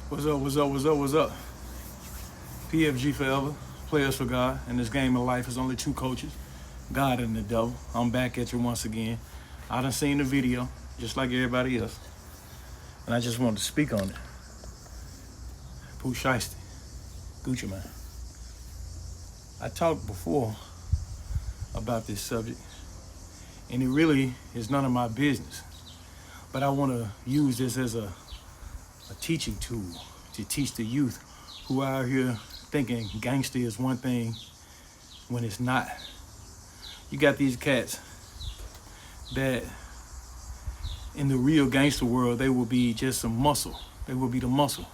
What's up, what's up, what's up, what's up? PFG forever, players for God. In this game of life, is only two coaches, God and the devil. I'm back at you once again. I done seen the video, just like everybody else, and I just wanted to speak on it. Pooh, Shiesty, Gucci man. I talked before about this subject, and it really is none of my business. But I want to use this as a teaching tool to teach the youth who are out here thinking gangster is one thing when it's not. You got these cats that in the real gangster world, they will be just some muscle. They will be the muscle.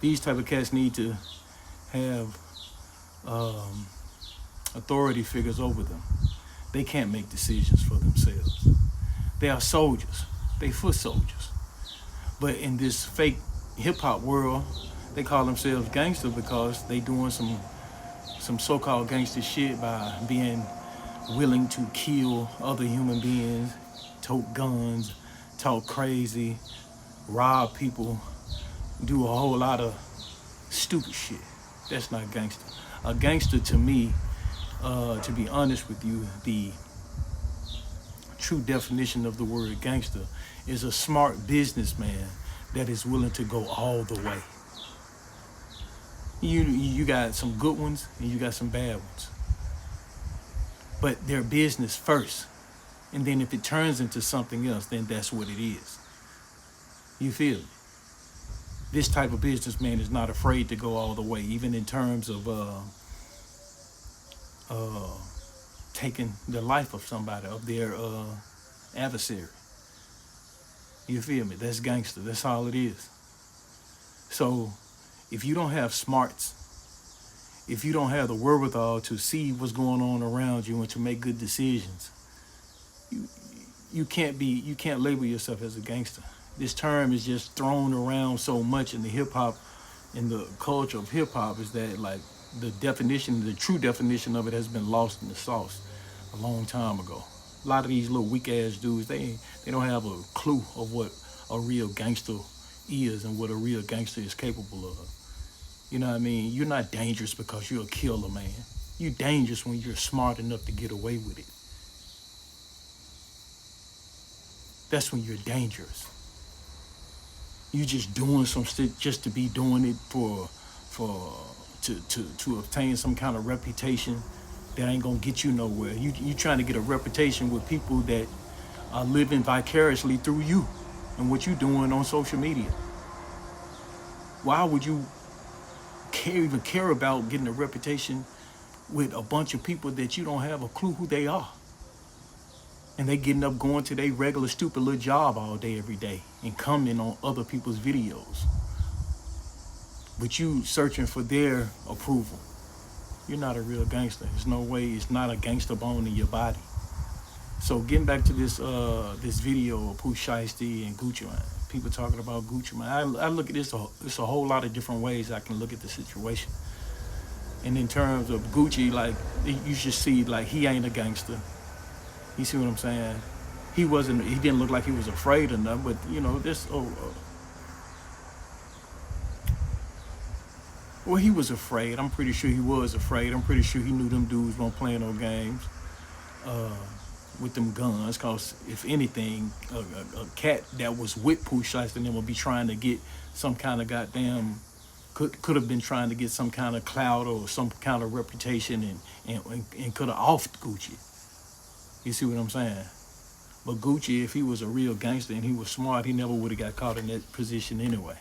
These type of cats need to have authority figures over them. They can't make decisions for themselves. They are soldiers. They foot soldiers. But in this fake hip-hop world, they call themselves gangster because they doing some so-called gangster shit by being willing to kill other human beings, tote guns, talk crazy, rob people, do a whole lot of stupid shit. That's not gangster. A gangster to me, to be honest with you, the true definition of the word gangster is a smart businessman that is willing to go all the way. You got some good ones and you got some bad ones. But they're business first. And then if it turns into something else, then that's what it is. You feel me? This type of businessman is not afraid to go all the way, even in terms of taking the life of somebody, of their adversary. You feel me? That's gangster. That's all it is. So if you don't have smarts, if you don't have the wherewithal to see what's going on around you and to make good decisions, you can't label yourself as a gangster. This term is just thrown around so much in the hip hop, in the culture of hip hop, is that like the true definition of it has been lost in the sauce a long time ago. A lot of these little weak ass dudes, they don't have a clue of what a real gangster is and what a real gangster is capable of. You know what I mean? You're not dangerous because you're a killer, man. You're dangerous when you're smart enough to get away with it. That's when you're dangerous. You just doing some shit just to be doing it to obtain some kind of reputation that ain't gonna get you nowhere. You trying to get a reputation with people that are living vicariously through you and what you doing on social media. Why would you even care about getting a reputation with a bunch of people that you don't have a clue who they are? And they getting up going to their regular stupid little job all day, every day, and commenting on other people's videos. But you searching for their approval. You're not a real gangster. There's no way. It's not a gangster bone in your body. So getting back to this video of Pooh, Shiesty and Gucci man. People talking about Gucci man. I look at this. It's a whole lot of different ways I can look at the situation. And in terms of Gucci, like you should see, like he ain't a gangster. You see what I'm saying? He didn't look like he was afraid of nothing. But you know this. Well, he was afraid. I'm pretty sure he was afraid. I'm pretty sure he knew them dudes weren't playing no games with them guns. Because if anything, a cat that was with Pooh Shiesty and them would be trying to get some kind of goddamn, could have been trying to get some kind of clout or some kind of reputation and could have offed Gucci. You see what I'm saying? But Gucci, if he was a real gangster and he was smart, he never would have got caught in that position anyway.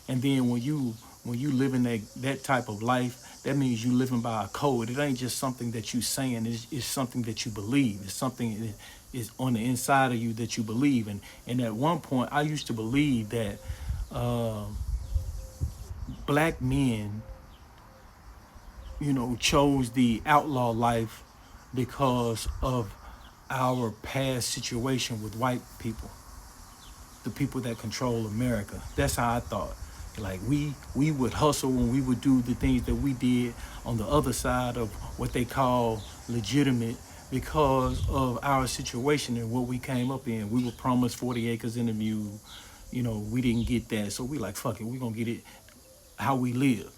And then when you living that type of life, that means you living by a code. It ain't just something that you saying. It's something that you believe. It's something that is on the inside of you that you believe. And at one point, I used to believe that black men, chose the outlaw life because of our past situation with white people, the people that control America. That's how I thought. Like we would hustle and we would do the things that we did on the other side of what they call legitimate because of our situation and what we came up in. We were promised 40 acres in the mule, we didn't get that. So we like, fuck it, we gonna get it how we live.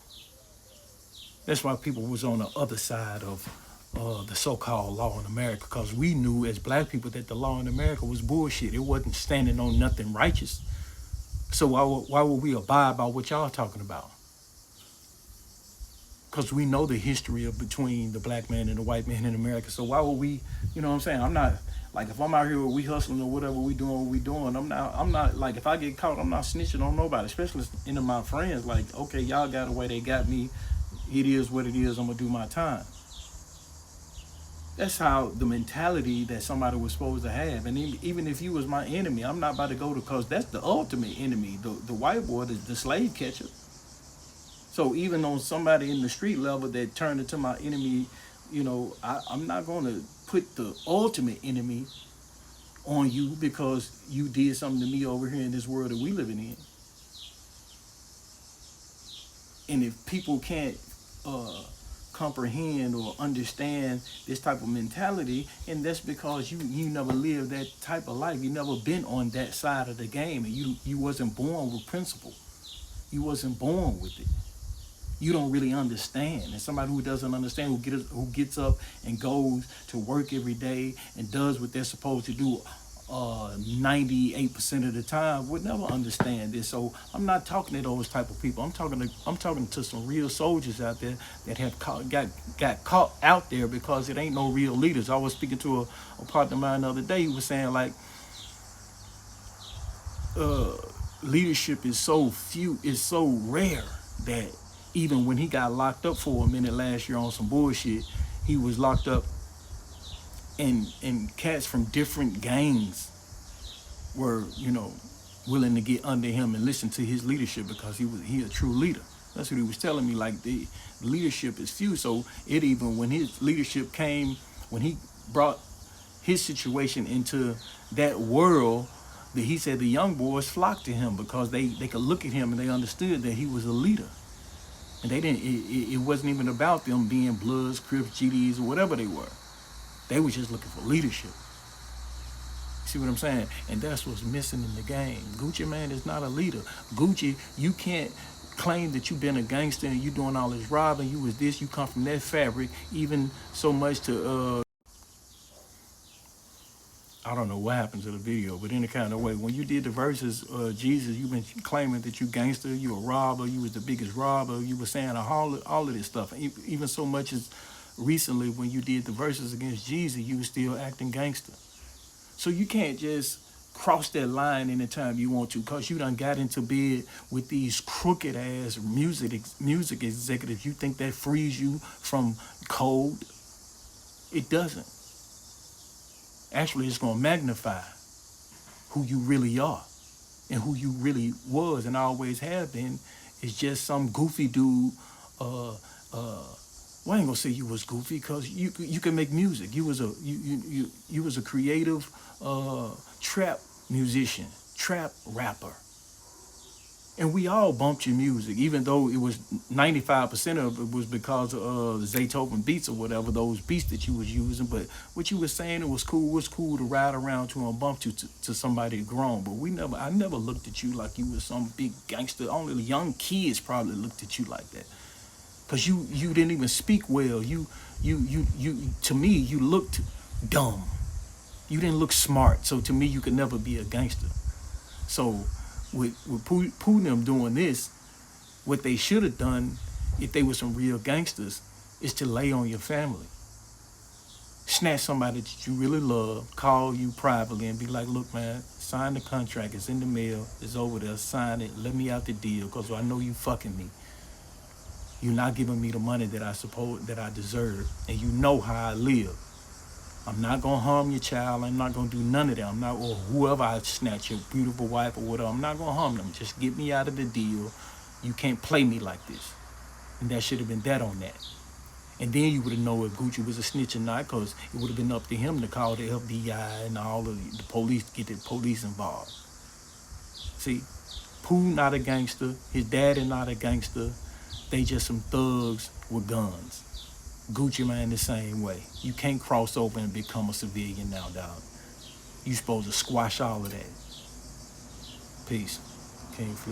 That's why people was on the other side of the so-called law in America, because we knew as black people that the law in America was bullshit. It wasn't standing on nothing righteous. So why would we abide by what y'all talking about? Because we know the history of between the black man and the white man in America. So why would we, you know what I'm saying? I'm not like, if I'm out here we hustling or whatever we doing, what we doing. I'm not like, if I get caught, I'm not snitching on nobody, especially into my friends. Like, okay, y'all got the way they got me. It is what it is. I'm gonna do my time. That's how the mentality that somebody was supposed to have. And even if you was my enemy, I'm not about to go to, because that's the ultimate enemy, the white boy, the slave catcher. So even on somebody in the street level that turned into my enemy, I'm not going to put the ultimate enemy on you because you did something to me over here in this world that we living in. And if people can't comprehend or understand this type of mentality, and that's because you never lived that type of life. You never been on that side of the game, and you wasn't born with principle. You wasn't born with it. You don't really understand. And somebody who doesn't understand, who gets up and goes to work every day and does what they're supposed to do 98% of the time, would never understand this. So I'm not talking to those type of people. I'm talking to some real soldiers out there that have got caught out there because it ain't no real leaders. I was speaking to a partner of mine the other day. He was saying like, leadership is so rare that even when he got locked up for a minute last year on some bullshit, he was locked up, and cats from different gangs were, willing to get under him and listen to his leadership because he a true leader. That's what he was telling me. Like, the leadership is few. So it, even when his leadership came, when he brought his situation into that world, that he said the young boys flocked to him because they could look at him and they understood that he was a leader. And they didn't. It wasn't even about them being Bloods, Crips, GDs, or whatever they were. They were just looking for leadership. See what I'm saying? And that's what's missing in the game. Gucci Mane is not a leader. Gucci, you can't claim that you've been a gangster and you doing all this robbing. You was this. You come from that fabric. Even so much to I don't know what happened to the video, but any kind of way, when you did the verses, Jesus, you've been claiming that you gangster, you a robber, you was the biggest robber, you were saying all of this stuff. Even so much as recently when you did the verses against Jesus, you was still acting gangster. So you can't just cross that line anytime you want to, because you done got into bed with these crooked ass music executives. You think that frees you from code? It doesn't. Actually, it's going to magnify who you really are, and who you really was and always have been is just some goofy dude. Well, I ain't gonna say you was goofy, because you can make music. You was a creative trap musician, trap rapper. And we all bumped your music, even though it was 95% of it was because of the Zaytoven beats or whatever, those beats that you was using. But what you was saying, it was cool. It was cool to ride around to and bump to somebody grown. But I never looked at you like you was some big gangster. Only the young kids probably looked at you like that, because you didn't even speak well. You to me, you looked dumb. You didn't look smart. So to me, you could never be a gangster. So with Pooh and them doing this, what they should have done, if they were some real gangsters, is to lay on your family. Snatch somebody that you really love, call you privately and be like, look, man, sign the contract. It's in the mail. It's over there. Sign it. Let me out the deal, because I know you fucking me. You're not giving me the money that I deserve, and you know how I live. I'm not gonna harm your child. I'm not gonna do none of that. I'm not, or whoever I snatch, your beautiful wife or whatever. I'm not gonna harm them. Just get me out of the deal. You can't play me like this. And that should have been that on that. And then you would have known if Gucci was a snitch or not, because it would have been up to him to call the FBI and all of the police, to get the police involved. See, Pooh not a gangster. His daddy not a gangster. They just some thugs with guns. Gucci Mane the same way. You can't cross over and become a civilian now, dog. You supposed to squash all of that. Peace. King Flip.